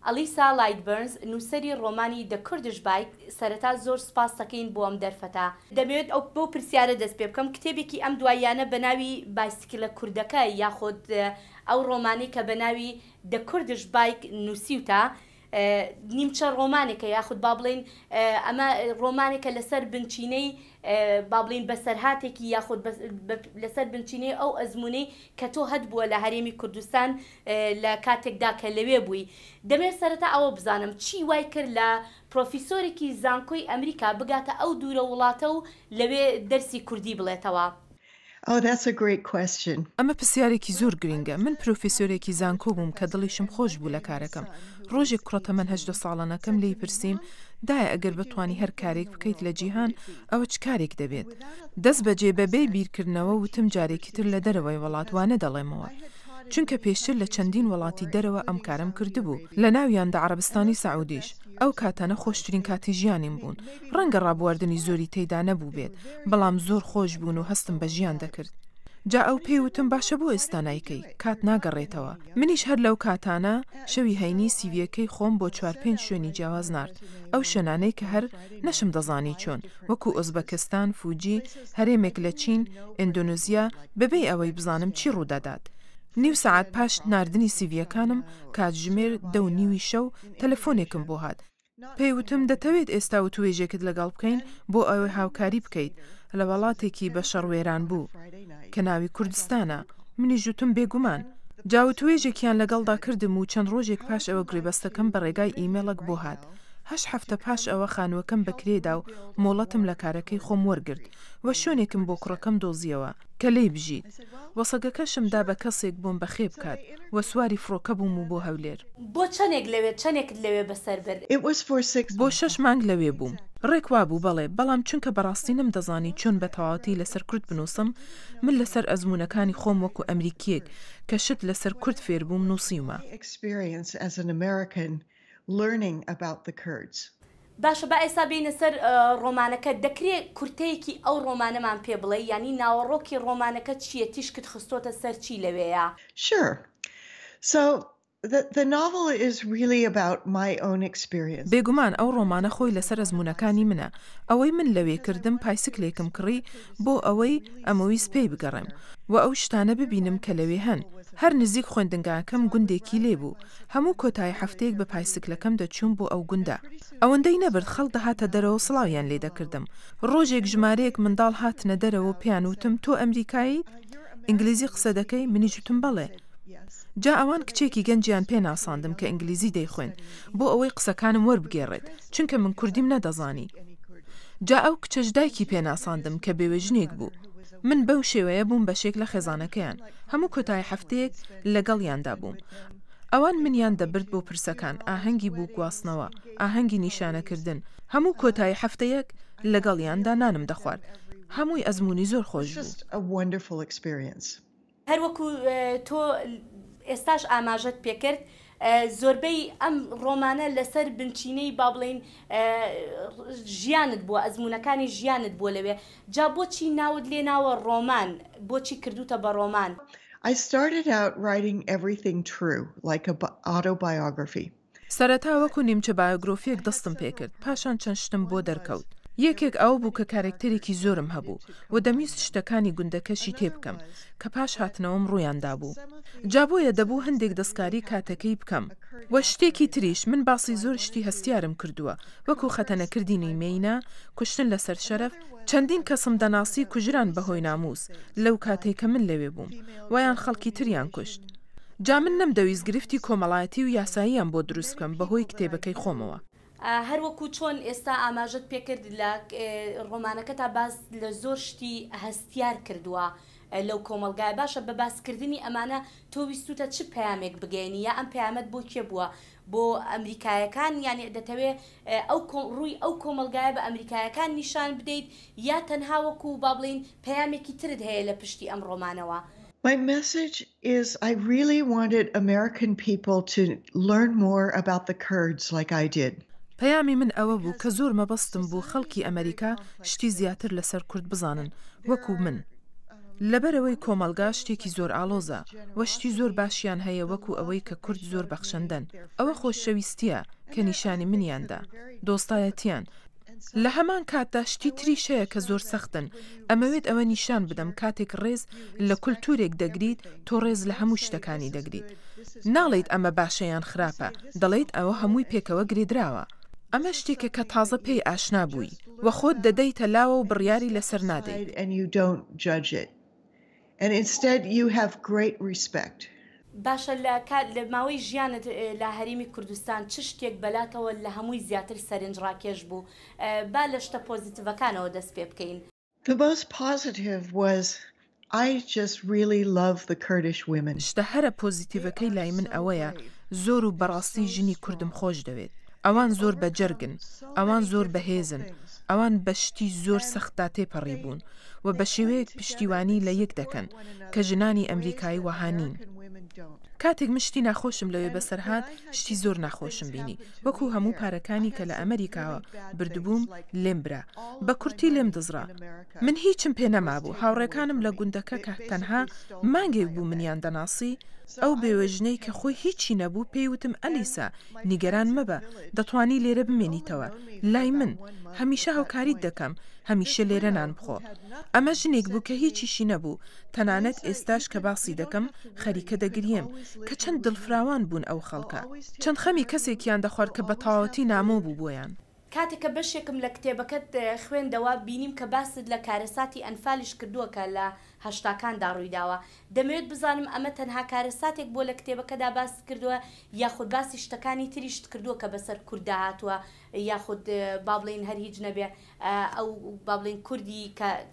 ئەلیسا لایتبرنز نووسەری ڕۆمانی The Kurdish Bike سەرەتا زۆر سپاس دەکەین بۆ ئەم دەرفەتە. دەبێت ئەو بۆ پرسیارە دەست پێ بکەم کتێبێکی ئەم دواییانە بە ناوی بایسکلە کوردەکە یاخود ئەو ڕۆمانی کە بە ناوی The Kurdish Bike نووسیوتە نیمچە ڕۆمانێکە یاخود با بڵێن ئەمە ڕۆمانێکە لەسەر بنچینەی با بڵێن بەسەرهاتێکی یاخود لەسەر بنچینەی ئەو ئەزمونەی کە تۆ هەت بووە لە هەرێمی کوردستان لە کاتێکدا کە لەوێ بووی. دەمێت سەرەتا ئەوە بزانم چی وای کرد لە پرۆفیسۆرێکی زانکۆی ئەمریکا بگاتە ئەو دوورە وڵاتە و لەوێ دەرسی کوردی بڵێتەوە. Oh, that's a great question. ئەمە پرسیارێکی زۆر گرنگە. من پرۆفیسۆرێکی زانکۆ بووم کە دڵیشم خۆش بوو لە کارەکەم. ڕۆژێک کوڕەتە من 18 ساڵانەکەم لێی پرسییم دایە ئەگەر بتوانی هەر کارێک بکەیت لە جیهان ئەوە چ کارێک دەبێت. دەست بەجێ بەبێ بیرکردنەوە وتم جارێکی تر لە دەرەوەی وڵاتوانە دەڵێمەوە. چونکە پێشتر لە چەندین وڵاتی دەرەوە ئەم کارم کردبوو لە ناویاندا عەرەبستانی سەعودیش. ئەو کاتانە خۆشترین کاتی ژیانیم بوون. ڕەنگە ڕابواردنی زۆری تێیدا نەبوو بێت، بەڵام زۆر خۆش بوون و هەستم بە ژیان دەکرد. جا ئەو پێیوتم باشە بۆ ئێستا نایکەی کات ناگەڕێتەوە. منیش هەر لەو کاتانە شەوی هەینی سیڤیەکەی خۆم بۆ 4-5 شوێنی جیاواز نارد. ئەو شوێنانەی کە هەر نەشم دەزانی چۆن وەکو ئۆزبەکستان، فوجی، هەرێمێک لە چین، ئیندۆنێزیا بەبێ ئەوەی بزانم چی ڕوودەدات. نیو سەعات پاش ناردنی سیڤیەکانم کاتژمێر 2:30 شەو تەلەفۆنێکم بۆ هات. پێیوتم دەتەوێت ئێستا و توێژێکت لەگەڵ بکەین بۆ ئەوەی هاوکاری بکەیت لە وڵاتێکی بە شەڕوێران بوو کە ناوی کوردستانە. منی ژوتم بێگومان. جاو توێژێکیان لەگەڵدا کردم و چەند ڕۆژێک پاش ئەوە گڕێبەستەکەم بە ڕێگای ئیمێڵک بۆ هات. 8 هەفتە پاش ئەوە خانووەکەم بەکرێدا و مۆڵەتم لە کارەکەی خۆم وەرگرت وە شوێنێکم بۆ کوڕەکەم دۆزیەوە کە لێی بژیت. وەسەگەکەشمدا بە کەسێک بۆم بەخێ بکات وە سواری فڕۆکە بووم و بۆ هەولێر. بۆ چەندێکت لەوێ بەسەر برد؟ بۆ 6 مانگ لەوێ بووم. ڕێکوا بوو بەڵێ، بەڵام چونکە بەڕاستی نەمدەزانی چۆن بە تەواوەتی لەسەر کورد بنووسم، من لەسەر ئەزمونەکانی خۆم وەکو ئەمریکیەک کە شت لەسەر کورد فێر بووم نووسیومە. باشە بە ئێستا بینە سەر ڕۆمانەکە دەکرێت کورتەیەکی ئەو ڕۆمانەمان پێ بڵێ ینی ناوەڕۆکی ڕۆمانەکە چییە تیشکت خستۆتە سەر چی لەوەیە؟ Sure. So the novel is really about my own experience. بێگومان ئەو ڕۆمانە خۆی لەسەر ئەزمونەکانی منە. ئەوەی من لەوێ کردم پایسکلێکم کڕی بۆ ئەوەی ئەمەوی سپێی بگەڕێم و ئەو شتانە ببینم کە لەوێ هەن. هەر نزیک خوێندنگاکەم گوندێکی لێبوو. هەموو کۆتای هەفتەیەک بە پایسکلەکەم دەچوون بۆ ئەو گوندە. ئەوەندەی نەبرد خەڵک دەهاتە دەرەوە سڵاویان لێ دەکردم. ڕۆژێک ژمارەیەک منداڵ هاتنە دەرەوە پێیان وتم تۆ ئەمریکاییت؟ ئینگلیزی قسە دەکەی؟ منی جوتم بەڵێ. جا ئەوان کچێکی گەنجیان پێ ناساندم کە ئینگلیزی دەیخوێن بۆ ئەوەی قسەکانم وەربگێڕێت چونکە من کوردیم نەدەزانی. جا ئەو کچەش دایکی پێ ناساندم کە بێوەژنێک بوو. من بەو شێوەیە بووم بەشێک لە خێزانەکەیان. هەموو کۆتای هەفتەیەک لەگەڵیاندا بووم. ئەوان منیان دەبرد بۆ پرسەکان، ئاهەنگی بوو گواستنەوە، ئاهەنگی نیشانەکردن. هەموو کۆتای هەفتەیەک لەگەڵیاندا نانم دەخوارد. هەمووی ئەزمونی زۆر خۆش بوو. هەروەکو تۆ ئێستاش ئاماژەت پێکرد زۆربەی ئەم ڕۆمانە لەسەر بنچینەی با بڵێن ژیانت بووە، ئەزمونەکانی ژیانت بووە لەوێ. جا بۆچی ناوت لێ ناوە ڕۆمان؟ بۆچی کردوتە بە ڕۆمان؟ I started out writing everything true, like an autobiography. سەرەتا وەکو نیمچە بایۆگرۆفیەک دەستم پێکرد، پاشان چەند شتم بۆ دەرکەوت. یەکێک ئەو بوو کە کارێکتەرێکی زۆرم هەبوو و دەمیست شتەکانی گوندەکەشی تێ بکەم کە پاش هاتنەوەم ڕوویاندا بوو. جا بۆیە دەبوو هەندێک دەستکاری کاتەکەی بکەم. وە شتێکی تریش من باسی زۆر شتی هەستیارم کردووە وەکو خەتەنەکردنی مێینە، کوشتن لەسەر شەرەف، چەندین کەسم دەناسی کوژران بەهۆی ناموس لەو کاتێک کە من لەوێ بووم ویان خەڵکی تریان کوشت. جا من نەمدەویست گرفتی کۆمەڵایەتی و یاساییان بۆ دروست بکەم بەهۆی کتێبەکەی خۆمەوە. هەروەکو چۆن ئێستا ئاماژت پێکرد لە ڕۆمانەکەتا باس لە زۆر شتی هەستیار کردووە لەو کۆمەلگای. باشە بە باسکردنی ئەمانە تۆ ویستوتە چ پەیامێک بگەێنی یا ئەم پەیامەت بۆ کێ بووە؟ بۆ ئەمریکایەکان یانی دەتەوێت ڕووی ئەو کۆمەلگایە بە ئەمریکایەکان نیشان بدەیت یا تەنها وەکو با بڵێن پەیامێکی ترت هەیە لە پشتی ئەم ڕۆمانەوە؟ My message is I really wanted American people to learn more about the Kurds like I did. پەیامی من ئەوە بوو کە زۆر مەبەستم بوو خەڵکی ئەمریکا شتی زیاتر لەسەر کورد بزانن وەکو من. لەبەرەوەی کۆمەلگا شتێکی زۆر ئاڵۆزە وەشتی زۆر باشیان هەیە وەکو ئەوەی کە کورد زۆر بەخشەندەن ئەوە خۆشەویستیە کە نیشانی منیاندا دۆستایەتیان لە هەمان کاتدا شتی تریش هەیە کە زۆر سەختن ئەمەوێت ئەوە نیشان بدەم کاتێک ڕێز لە کولتورێک دەگریت تۆ ڕێز لە هەموو شتەکانی دەگریت ناڵێیت ئەمە باشەیان خراپە دەڵێیت ئەوە هەمووی پێکەوە گرێدراوە ئەمە شتێکە کە تازە پێی ئاشنا بووی و خۆت دەدەیتە لاوە و بڕیاری لەسەر نادەیت And instead you have great respect. باشە لە ماوەی ژیانت لە هەرێمی کوردستان چ شتێک بەلاتەوە لە هەمووی زیاتر سەرنجڕاکێش بوو با لە شتە پۆزیتیڤەکانەوە دەست پێ بکەین. The most positive was I just really love the Kurdish women. شتە هەرە پۆزیتیڤەکەی لای من ئەوەیە زۆر و بەڕاستی ژنی کوردم خۆش دەوێت ئەوان زۆر بەجەرگن ئەوان زۆر بەهێزن ئەوان بەشتی زۆر سەختا تێپەڕی بوون و بە شێوەیەک پشتیوانی لە یەک دەکەن کە ژنانی ئەمریکایی وەهانین کاتێک مشتی ناخۆشم لەوێ بەسەرهات شتی زۆر ناخۆشم بینی وەکو هەموو پارەکانی کە لە ئەمریکاوە بردبووم لێم برا بە کورتی لێم دزرا من هیچم پێ نەمابوو هاوڕێکانم لە گوندەکە کە تەنها مانگێک بوو منیان دەناسی ئەو بێوەژنەی کە خۆی هیچی نەبوو پێیوتم ئەلیسا نیگەران مەبە دەتوانی لێرە بمێنیتەوە لای من هەمیشە هاوکاریت دەکەم هەمیشە لێرە نان بخۆ ئەمە ژنێک بوو کە هیچیشی نەبوو تەنانەت ئێستاش کە باسی دەکەم خەریکە دەگریم کە چەند دڵفراوان بوون ئەو خەڵکە چەند خەمی کەسێکیان دەخوارد کە بە تەواوەتی نامۆ بوو بۆیان کاتێککە بەشێکم لە کتێبەکەت خوێندەوە بینیم کە باست لە کارەساتی ئەنفالیش کردووەکە لە هەشتاکاندا ڕوویداوە دەمەوێت بزانم ئەمە تەنها کارەساتێک بۆ لە کتێبەکەدا باست کردووە یاخود باسی شتەکانی تریشت کردووە کە بەسەر کووردا هاتووە یاخود با بڵێن هەر هیچ نەبێ ئەو با بڵێن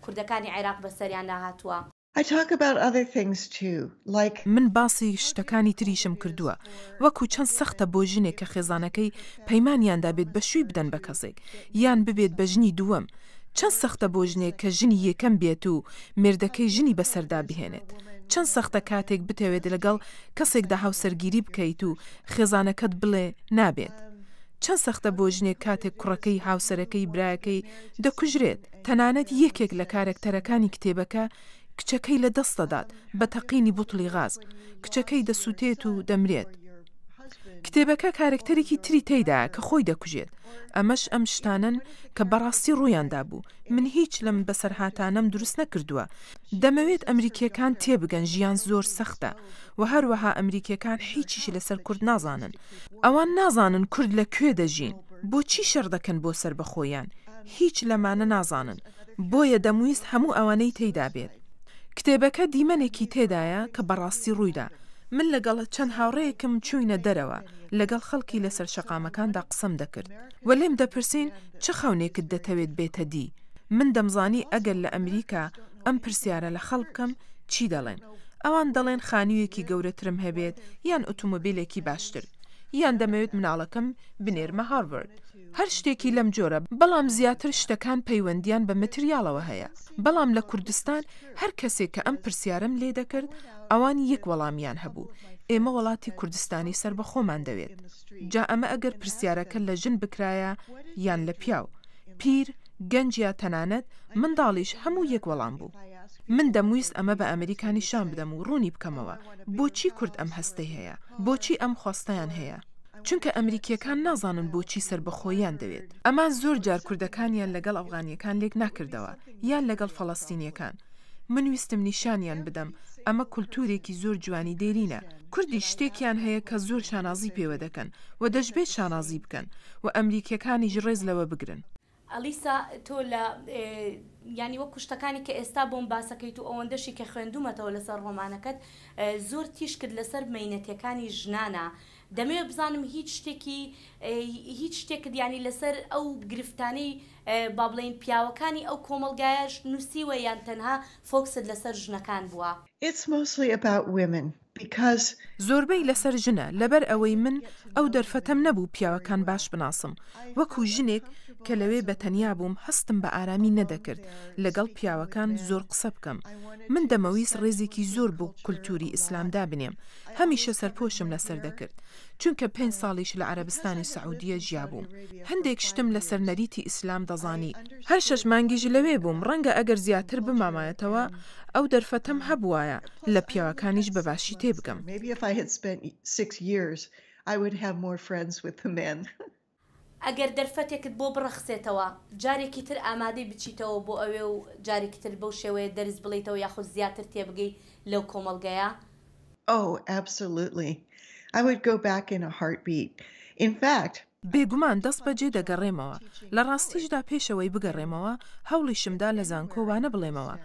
کوردەکانی عێراق بەسەریاندا هاتووە. I talk about other things too, like من باسی شتەکانی تریشم کردووە وەکو چەند سەختە بۆ ژنێک کە خێزانەکەی پەیمانیاندا بێت بە شووی بدەن بە کەسێک یان ببێت بە ژنی دووەم چەند سەختە بۆ ژنێک کە ژنی یەکەم بێت و مێردەکەی ژنی بەسەردا بهێنێت چەند سەختە کاتێک بتەوێت لەگەڵ کەسێکدا هاوسەرگیری بکەیت و خێزانەکەت بڵێ نابێت چەند سەختە بۆ ژنێک کاتێک کوڕەکەی هاوسەرەکەی برایەکەی دەکوژرێت تەنانەت یەکێک لە کارەکتەرەکانی کتێبەکە کچەکەی لە دەستەدات بە تەقینی بوتڵی غاز کچەکەی دەسووتێت و دەمرێت کتێبەکە کارکتەرێکی تری تێیدا کە خۆی دەکوژێت ئەمەش ئەم شتانن کە بەڕاستی ڕوویاندا بوو من هیچ لەم بەسەرهاتانەم دروست نەکردووە دەمەوێت ئەمریکیەکان تێبگەن ژیان زۆر سەختە و هەروەها ئەمریکیەکان هیچیش لەسەر کورد نازانن ئەوان نازانن کورد لەکوێ دەژین بۆچی شەڕ دەکەن بۆ سەر بەخۆیان هیچ لەمانە نازانن بۆیە دەمویست هەموو ئەوانەی تێیدا بێت کتێبەکە دیمەنێکی تێدایە کە بەڕاستی ڕوویدا من لەگەڵ چەند هاوڕەیەکم چووینە دەرەوە لەگەڵ خەڵکی لەسەر شەقامەکاندا قسەم دەکرد و لێم دەپرسین چه خەونێکت دەتەوێت بێتە دی من دەمزانی ئەگەر لە ئەمریکا ئەم پرسیارە لە خەڵ بکەم چی دەڵێن ئەوان دەڵێن خانوویەکی گەورەترم هەبێت یان ئۆتۆمۆبیلێکی باشتر یان دەمەوێت مناڵەکەم بنێرمە هارڤارد هەر شتێکی لەم جۆرە بەڵام زیاتر شتەکان پەیوەندیان بە مەتریاڵەوە هەیە بەڵام لە کوردستان هەر کەسێک کە ئەم پرسیارم لێ دەکرد ئەوان یەک وەڵامیان هەبوو ئێمە وڵاتی کوردستانی سەر بە خۆمان دەوێت جا ئەمە ئەگەر پرسیارەکە لە ژن بکرایە یان لە پیاو پیر گەنج یا تەنانەت منداڵیش هەموو یەک وەڵام بوو من دەمویست ئەمە بە ئەمریکانی شان بدەم و ڕوونی بکەمەوە بۆچی کورد ئەم هەستەی هەیە بۆچی ئەم خواستەیان هەیە چونکە ئەمریکیەکان نازانن بۆچی سربەخۆیان دەوێت ئەمان زۆر جار کوردەکانیان لەگەڵ ئەفغانیەکان لێک ناکردەوە یان لەگەڵ فەڵەستینیەکان من ویستم نیشانیان بدەم ئەمە کولتورێکی زۆر جوانی دێرینە کوردی شتێکیان هەیە کە زۆر شانازی پێوە دەکەن و دەشبێت شانازی بکەن و ئەمریکیەکانیش ڕێز لەوە بگرن ئەلیسا تۆ لە ینی وەکو شتەکانی کە ئێستا بۆم باسەکەیت و ئەوەندەشی کە خوێندومەتەوە لەسەر ڕۆمانەکەت زۆر تیش کرد لەسەر مەینەتیەکانی ژنانە دەمەوێت بزانم هیچ شتێکت ینی لەسەر ئەو گرفتانەی با بڵێن پیاوەکانی ئەو کۆمەلگایەش نووسیوە یان تەنها فۆکست لەسەر ژنەکان بووە It's mostly about women because زۆربەی لەسەر ژنە لەبەر ئەوەی من ئەو دەرفەتەم نەبوو پیاوەکان باش بناسم وەکو ژنێک کە لەوێ بەتەنیا بووم هەستم بە ئارامی نەدەکرد لەگەڵ پیاوەکان زۆر قسە بکەم. من دەمەویست ڕێزێکی زۆر بۆ کولتوری ئیسلامدا بنێم، هەمیشە سەرپۆشم لەسەر دەکرد، چونکە 5 ساڵیش لە عەرەبستانی سەعودیە ژیا بووم. هەندێک شتم لەسەر نەریتی ئیسلام دەزانی. هەر 6 مانگیش لەوێ بووم، ڕەنگە ئەگەر زیاتر بمامایەتەوە ئەو دەرفەتەم هەبوایە لە پیاوەکانیش بەباشی تێ بگەم. ئەگەر دەرفەتێکت بۆ بڕەخسێتەوە جارێکی تر ئامادەی بچیتەوە بۆ ئەوێ و جارێکی تر بەو شێوەیە دەرز بڵیتەوە یاخود زیاتر تێبگەی لەو کۆمەڵگەیە؟ Oh, absolutely. I would go back in a heartbeat. In fact, بێگومان دەست بەجێ دەگەڕێمەوە. لە ڕاستیشدا پێشەوەی بگەڕێمەوە هەوڵیشمدا لە زانکۆوانە بڵێمەوە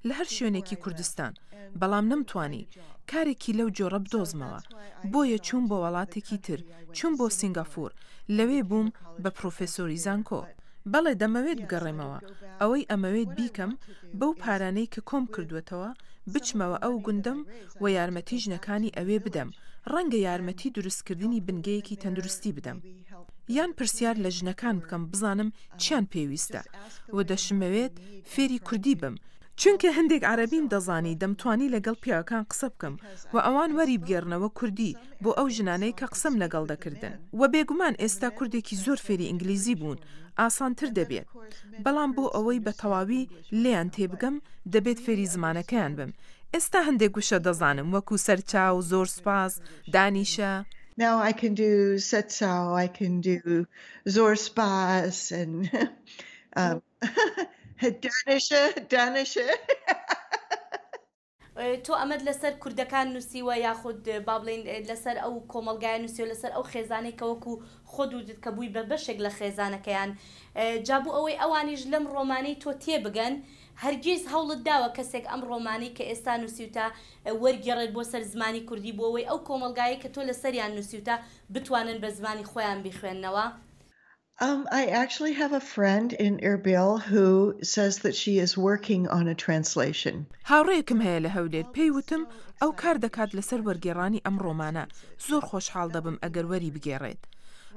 لە هەر شوێنێکی کوردستان، بەڵام نەمتوانی کارێکی لەو جۆرە بدۆزمەوە. بۆیە چوون بۆ وڵاتێکی تر، چوون بۆ سینگافۆر، لەوێ بووم بە پرۆفێسۆری زانکۆ. بەڵێ دەمەوێت بگەڕێمەوە، ئەوەی ئەمەوێت بیکەم بەو پارانەی کە کۆم کردوێتەوە بچمەوە ئەو گوندم و یارمەتی ژنەکانی ئەوێ بدەم، ڕەنگە یارمەتی دروستکردنی بنگەیەکی تەندروستی بدەم، یان پرسیار لە ژنەکان بکەم بزانم چیان پێویستە و دەشمەوێت فێری کوردی بم، چونکە هەندێک عەرەبیم دەزانی دەمتوانی لەگەڵ پیاوەکان قسە بکەم و ئەوان وەری بگێڕنەوە کوردی بۆ ئەو ژنانەی کە قسەم لەگەڵ دەکردن. و بێگومان ئێستا کوردێکی زۆر فێری ئینگلیزی بوون، ئاسانتر دەبێت، بەڵام بۆ ئەوەی بە تەواوی لێیان تێبگەم دەبێت فێری زمانەکەیان بم. ئێستا هەندێک گوشە دەزانم وەکو سەرچاو، زۆر سپاس، دانیشە. Now I can do Setsao, I can do Zor Spas and Danisha. تۆ ئەمەد لەسەر کوردەکان نووسیوە یاخود با بڵێن لەسەر ئەو کۆمەڵگای نووسیوە لەسەر ئەو خێزانەی کە وەکو خۆدت کە بووی بە بەشێک لە خێزانەکەیان، جابوو ئەوەی ئەوانیش لەم ڕۆمانەی تۆ تێبگەن هەرگیز هەوڵت داوە کەسێک ئەم ڕۆمانی کە ئێستا نووسیوتە وەرگێڕێت بۆ سەر زمانی کوردی بۆ ئەوەی ئەو کۆمەڵگایی کە تۆ لەسەریان نووسیوتە بتوانن بە زمانی خۆیان بیخوێننەوە؟ I actually have a friend in Erbil who says that she is working on a translation. هاوڕێیەکم هەیە لە هەولێر، پێی وتم ئەو کار دەکات لەسەر وەرگێڕانی ئەم ڕۆمانە، زۆر خۆشحاڵ دەبم ئەگەر وەری بگێڕێت.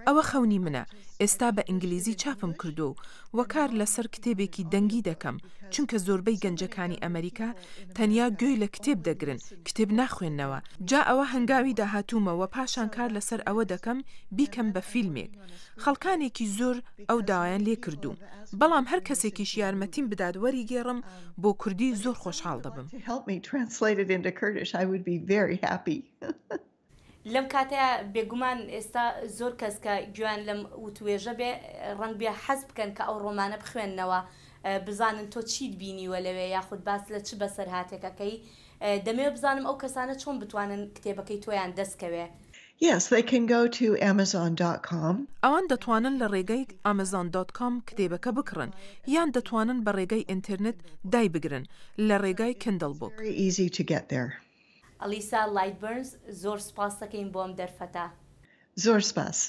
ئەوە خەونی منە، ئێستا بە ئینگلیزی چاپم کردو و کار لەسەر کتێبێکی دەنگی دەکەم، چونکە زۆربەی گەنجەکانی ئەمریکا تەنیا گوێی لە کتێب دەگرن، کتێب ناخوێننەوە. جا ئەوە هەنگاوی داهاتوومەوە پاشان کار لەسەر ئەوە دەکەم بیکەم بە فیلمێک. خەڵکانێکی زۆر ئەو داوایان لێ کردو، بەڵام هەر کەسێکیش یارمەتیم بدات وەری گێڕم بۆ کوردی زۆر خۆشحاڵ دەبم. لەم کاتەیە بێگومان ئێستا زۆر کەس کە گویان لەم وتوێژە بێ ڕەنگ بێ حەز بکەن کە ئەو ڕۆمانە بخوێننەوە، بزانن تۆ چیت بینیوە لەوێ یاخود باس لە چ بەسەر هاتێکەکەی. دەمەوێت بزانم ئەو کەسانە چۆن بتوانن کتێبەکەی تۆیان دەستکەوێ. Yes, they can go to Amazon.com. ئەوان دەتوانن لە ڕێگەی Amazon.com کتێبەکە بکڕن، یان دەتوانن بە ڕێگەی ئینترنێت دای بگرن لە ڕێگای Kindle Book. Very easy to get there. ئەلیسا لایتبرنز، زۆر سپاس دەکەین بۆ ئەم دەرفەتە. زۆر سپاس.